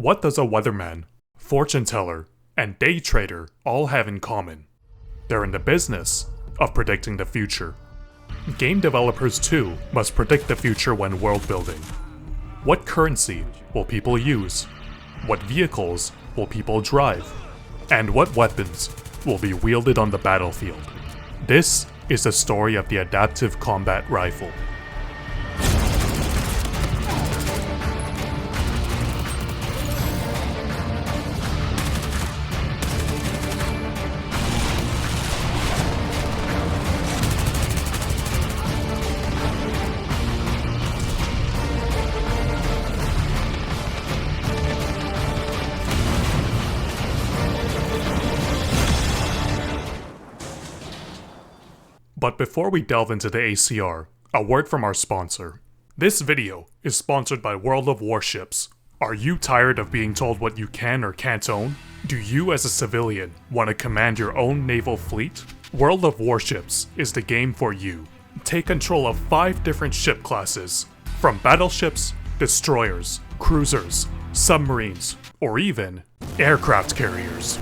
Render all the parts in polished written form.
What does a weatherman, fortune teller, and day trader all have in common? They're in the business of predicting the future. Game developers too must predict the future when world building. What currency will people use? What vehicles will people drive? And what weapons will be wielded on the battlefield? This is the story of the adaptive combat rifle. But before we delve into the ACR, a word from our sponsor. This video is sponsored by World of Warships. Are you tired of being told what you can or can't own? Do you as a civilian want to command your own naval fleet? World of Warships is the game for you. Take control of 5 different ship classes, from battleships, destroyers, cruisers, submarines, or even aircraft carriers.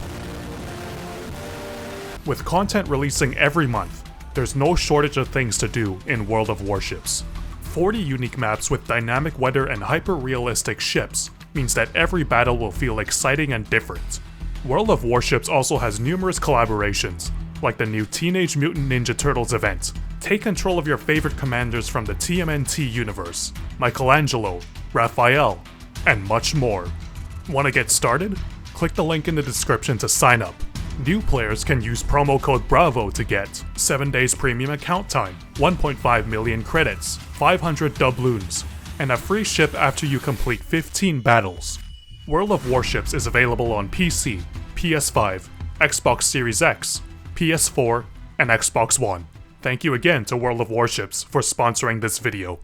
With content releasing every month, there's no shortage of things to do in World of Warships. 40 unique maps with dynamic weather and hyper-realistic ships means that every battle will feel exciting and different. World of Warships also has numerous collaborations, like the new Teenage Mutant Ninja Turtles event. Take control of your favorite commanders from the TMNT universe, Michelangelo, Raphael, and much more. Want to get started? Click the link in the description to sign up. New players can use promo code BRAVO to get 7 days premium account time, 1.5 million credits, 500 doubloons, and a free ship after you complete 15 battles. World of Warships is available on PC, PS5, Xbox Series X, PS4, and Xbox One. Thank you again to World of Warships for sponsoring this video.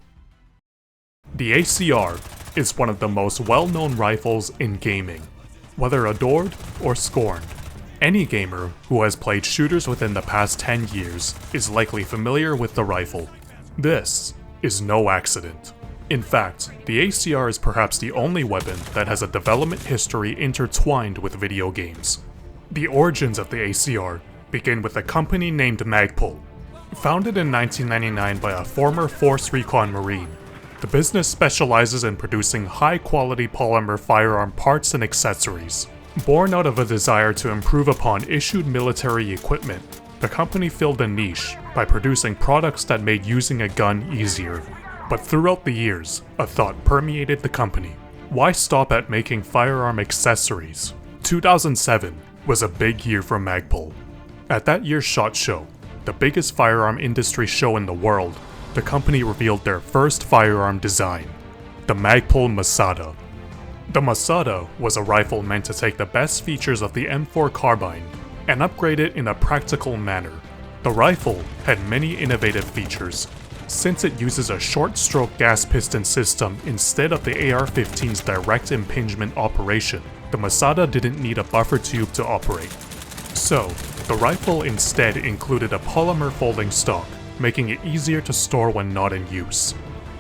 The ACR is one of the most well-known rifles in gaming, whether adored or scorned. Any gamer who has played shooters within the past 10 years is likely familiar with the rifle. This is no accident. In fact, the ACR is perhaps the only weapon that has a development history intertwined with video games. The origins of the ACR begin with a company named Magpul. Founded in 1999 by a former Force Recon Marine, the business specializes in producing high-quality polymer firearm parts and accessories. Born out of a desire to improve upon issued military equipment, the company filled a niche by producing products that made using a gun easier. But throughout the years, a thought permeated the company. Why stop at making firearm accessories? 2007 was a big year for Magpul. At that year's SHOT Show, the biggest firearm industry show in the world, the company revealed their first firearm design, the Magpul Masada. The Masada was a rifle meant to take the best features of the M4 carbine and upgrade it in a practical manner. The rifle had many innovative features. Since it uses a short-stroke gas piston system instead of the AR-15's direct impingement operation, the Masada didn't need a buffer tube to operate. So, the rifle instead included a polymer folding stock, making it easier to store when not in use.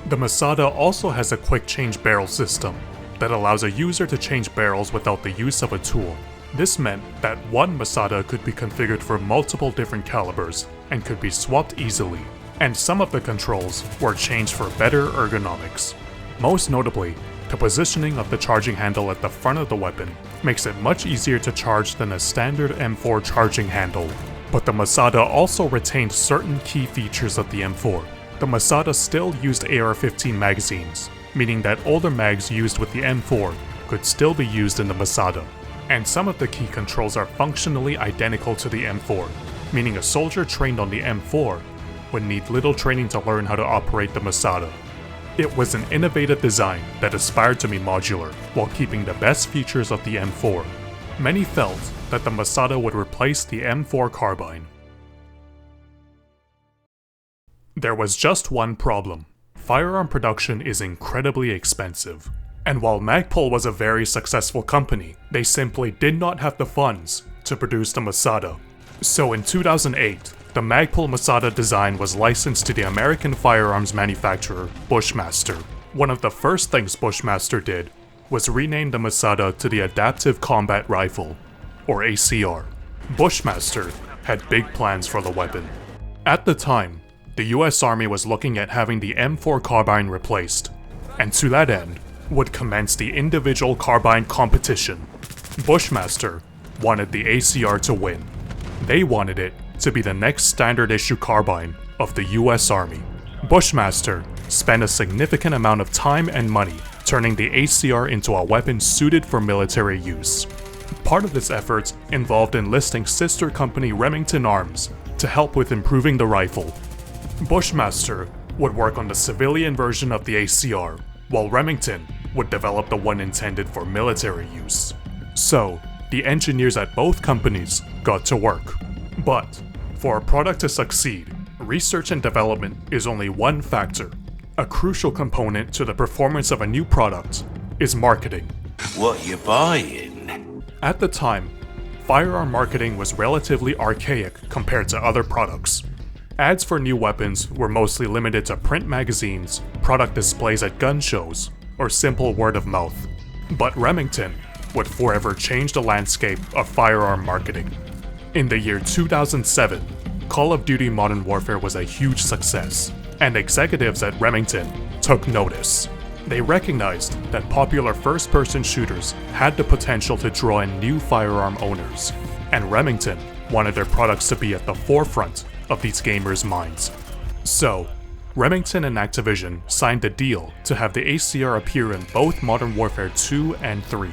The Masada also has a quick change barrel system that allows a user to change barrels without the use of a tool. This meant that one Masada could be configured for multiple different calibers and could be swapped easily, and some of the controls were changed for better ergonomics. Most notably, the positioning of the charging handle at the front of the weapon makes it much easier to charge than a standard M4 charging handle. But the Masada also retained certain key features of the M4. The Masada still used AR-15 magazines, meaning that older mags used with the M4 could still be used in the Masada. And some of the key controls are functionally identical to the M4, meaning a soldier trained on the M4 would need little training to learn how to operate the Masada. It was an innovative design that aspired to be modular while keeping the best features of the M4. Many felt that the Masada would replace the M4 carbine. There was just one problem. Firearm production is incredibly expensive. And while Magpul was a very successful company, they simply did not have the funds to produce the Masada. So in 2008, the Magpul Masada design was licensed to the American firearms manufacturer Bushmaster. One of the first things Bushmaster did was renamed the Masada to the Adaptive Combat Rifle, or ACR. Bushmaster had big plans for the weapon. At the time, the US Army was looking at having the M4 carbine replaced, and to that end, would commence the individual carbine competition. Bushmaster wanted the ACR to win. They wanted it to be the next standard issue carbine of the US Army. Bushmaster spent a significant amount of time and money turning the ACR into a weapon suited for military use. Part of this effort involved enlisting sister company Remington Arms to help with improving the rifle. Bushmaster would work on the civilian version of the ACR, while Remington would develop the one intended for military use. So, the engineers at both companies got to work. But, for a product to succeed, research and development is only one factor. A crucial component to the performance of a new product is marketing. What you buying? At the time, firearm marketing was relatively archaic compared to other products. Ads for new weapons were mostly limited to print magazines, product displays at gun shows, or simple word of mouth. But Remington would forever change the landscape of firearm marketing. In the year 2007, Call of Duty Modern Warfare was a huge success, and executives at Remington took notice. They recognized that popular first-person shooters had the potential to draw in new firearm owners, and Remington wanted their products to be at the forefront of these gamers' minds. So, Remington and Activision signed a deal to have the ACR appear in both Modern Warfare 2 and 3.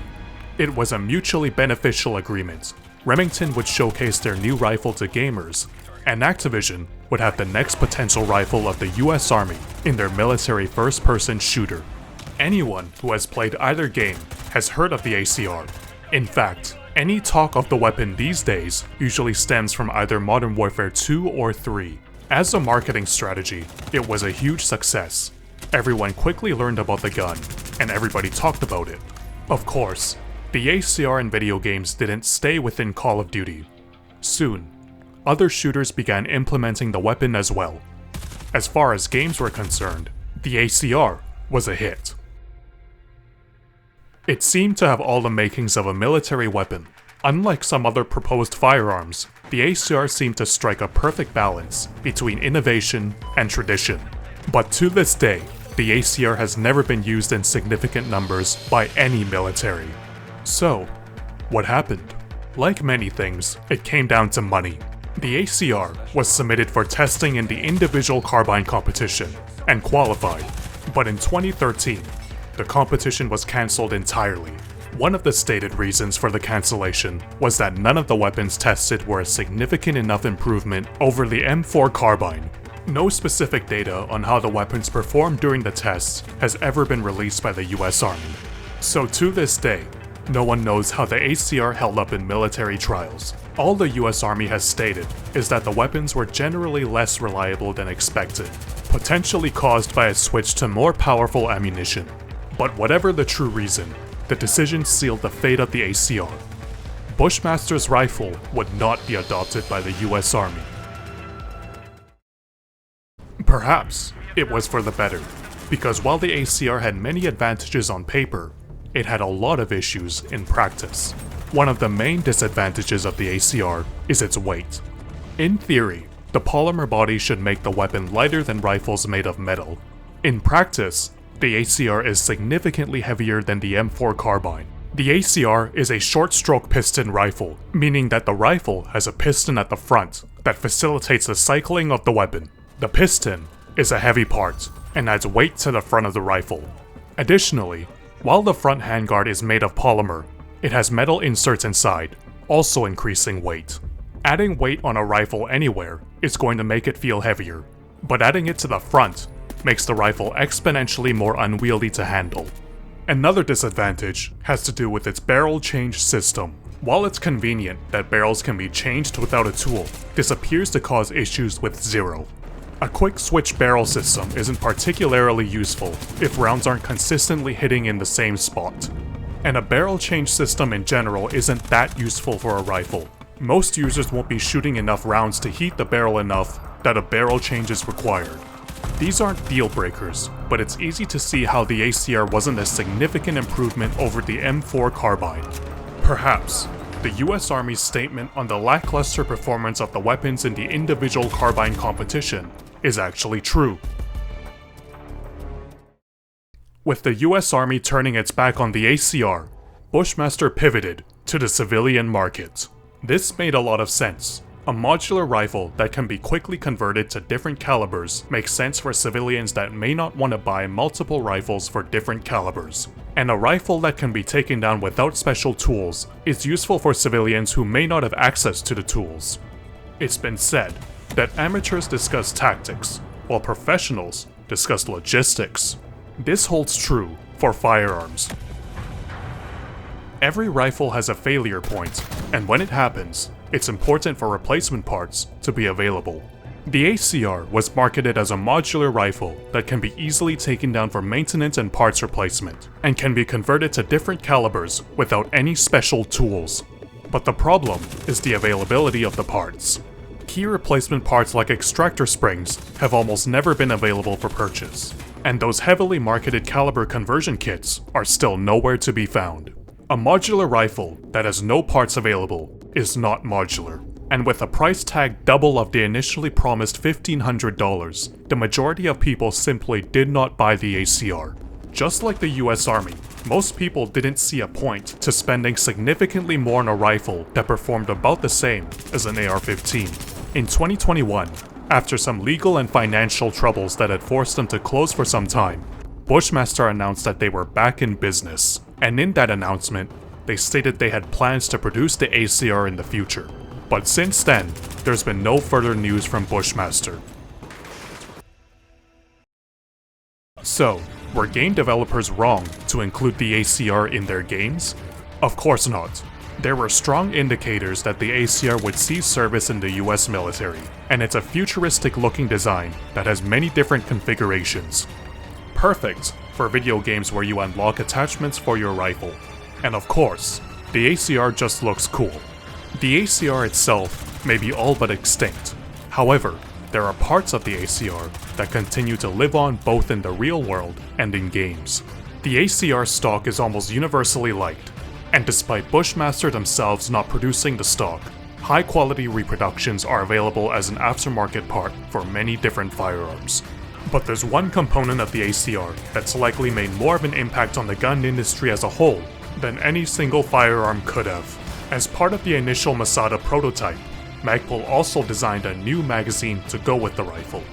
It was a mutually beneficial agreement. Remington would showcase their new rifle to gamers, and Activision would have the next potential rifle of the US Army in their military first-person shooter. Anyone who has played either game has heard of the ACR. In fact, any talk of the weapon these days usually stems from either Modern Warfare 2 or 3. As a marketing strategy, it was a huge success. Everyone quickly learned about the gun, and everybody talked about it. Of course, the ACR in video games didn't stay within Call of Duty. Soon, other shooters began implementing the weapon as well. As far as games were concerned, the ACR was a hit. It seemed to have all the makings of a military weapon. Unlike some other proposed firearms, the ACR seemed to strike a perfect balance between innovation and tradition. But to this day, the ACR has never been used in significant numbers by any military. So, what happened? Like many things, it came down to money. The ACR was submitted for testing in the individual carbine competition and qualified, but in 2013, the competition was cancelled entirely. One of the stated reasons for the cancellation was that none of the weapons tested were a significant enough improvement over the M4 carbine. No specific data on how the weapons performed during the tests has ever been released by the US Army. So to this day, no one knows how the ACR held up in military trials. All the US Army has stated is that the weapons were generally less reliable than expected, potentially caused by a switch to more powerful ammunition. But whatever the true reason, the decision sealed the fate of the ACR. Bushmaster's rifle would not be adopted by the US Army. Perhaps it was for the better, because while the ACR had many advantages on paper, it had a lot of issues in practice. One of the main disadvantages of the ACR is its weight. In theory, the polymer body should make the weapon lighter than rifles made of metal. In practice, the ACR is significantly heavier than the M4 carbine. The ACR is a short-stroke piston rifle, meaning that the rifle has a piston at the front that facilitates the cycling of the weapon. The piston is a heavy part and adds weight to the front of the rifle. Additionally, while the front handguard is made of polymer, it has metal inserts inside, also increasing weight. Adding weight on a rifle anywhere is going to make it feel heavier, but adding it to the front makes the rifle exponentially more unwieldy to handle. Another disadvantage has to do with its barrel change system. While it's convenient that barrels can be changed without a tool, this appears to cause issues with Zero. A quick switch barrel system isn't particularly useful if rounds aren't consistently hitting in the same spot. And a barrel change system in general isn't that useful for a rifle. Most users won't be shooting enough rounds to heat the barrel enough that a barrel change is required. These aren't deal breakers, but it's easy to see how the ACR wasn't a significant improvement over the M4 carbine. Perhaps, the US Army's statement on the lackluster performance of the weapons in the individual carbine competition is actually true. With the US Army turning its back on the ACR, Bushmaster pivoted to the civilian market. This made a lot of sense. A modular rifle that can be quickly converted to different calibers makes sense for civilians that may not want to buy multiple rifles for different calibers. And a rifle that can be taken down without special tools is useful for civilians who may not have access to the tools. It's been said that amateurs discuss tactics, while professionals discuss logistics. This holds true for firearms. Every rifle has a failure point, and when it happens, it's important for replacement parts to be available. The ACR was marketed as a modular rifle that can be easily taken down for maintenance and parts replacement, and can be converted to different calibers without any special tools. But the problem is the availability of the parts. Key replacement parts like extractor springs have almost never been available for purchase, and those heavily marketed caliber conversion kits are still nowhere to be found. A modular rifle that has no parts available is not modular, and with a price tag double of the initially promised $1,500, the majority of people simply did not buy the ACR. Just like the US Army, most people didn't see a point to spending significantly more on a rifle that performed about the same as an AR-15. In 2021, after some legal and financial troubles that had forced them to close for some time, Bushmaster announced that they were back in business, and in that announcement, they stated they had plans to produce the ACR in the future. But since then, there's been no further news from Bushmaster. So, were game developers wrong to include the ACR in their games? Of course not. There were strong indicators that the ACR would see service in the US military, and it's a futuristic-looking design that has many different configurations. Perfect for video games where you unlock attachments for your rifle. And of course, the ACR just looks cool. The ACR itself may be all but extinct. However, there are parts of the ACR that continue to live on both in the real world and in games. The ACR stock is almost universally liked, and despite Bushmaster themselves not producing the stock, high-quality reproductions are available as an aftermarket part for many different firearms. But there's one component of the ACR that's likely made more of an impact on the gun industry as a whole than any single firearm could have. As part of the initial Masada prototype, Magpul also designed a new magazine to go with the rifle.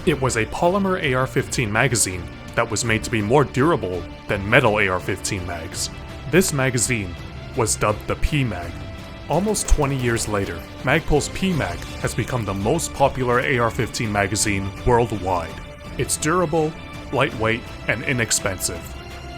It was a polymer AR-15 magazine that was made to be more durable than metal AR-15 mags. This magazine was dubbed the PMAG. Almost 20 years later, Magpul's PMAG has become the most popular AR-15 magazine worldwide. It's durable, lightweight, and inexpensive.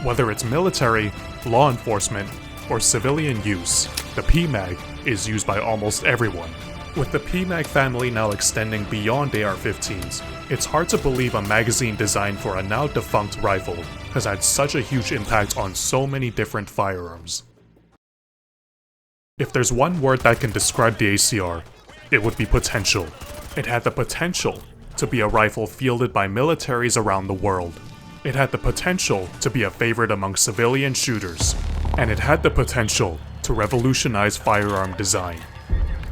Whether it's military, law enforcement, or civilian use, the PMAG is used by almost everyone. With the PMAG family now extending beyond AR-15s, it's hard to believe a magazine designed for a now defunct rifle has had such a huge impact on so many different firearms. If there's one word that can describe the ACR, it would be potential. It had the potential to be a rifle fielded by militaries around the world. It had the potential to be a favorite among civilian shooters, and it had the potential to revolutionize firearm design.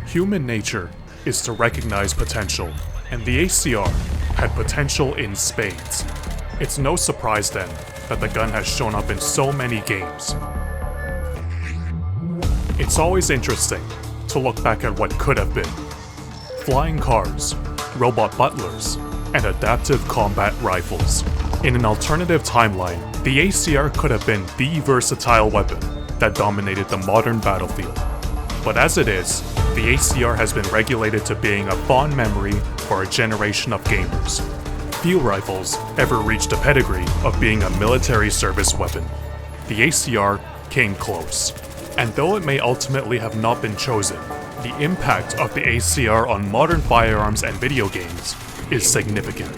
Human nature is to recognize potential, and the ACR had potential in spades. It's no surprise then that the gun has shown up in so many games. It's always interesting to look back at what could have been. Flying cars, robot butlers, and adaptive combat rifles. In an alternative timeline, the ACR could have been the versatile weapon that dominated the modern battlefield. But as it is, the ACR has been regulated to being a fond memory for a generation of gamers. Few rifles ever reached a pedigree of being a military service weapon. The ACR came close. And though it may ultimately have not been chosen, the impact of the ACR on modern firearms and video games is significant.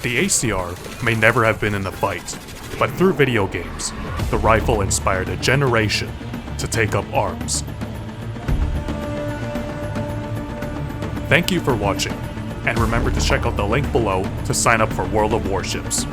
The ACR may never have been in a fight, but through video games, the rifle inspired a generation to take up arms. Thank you for watching. And remember to check out the link below to sign up for World of Warships.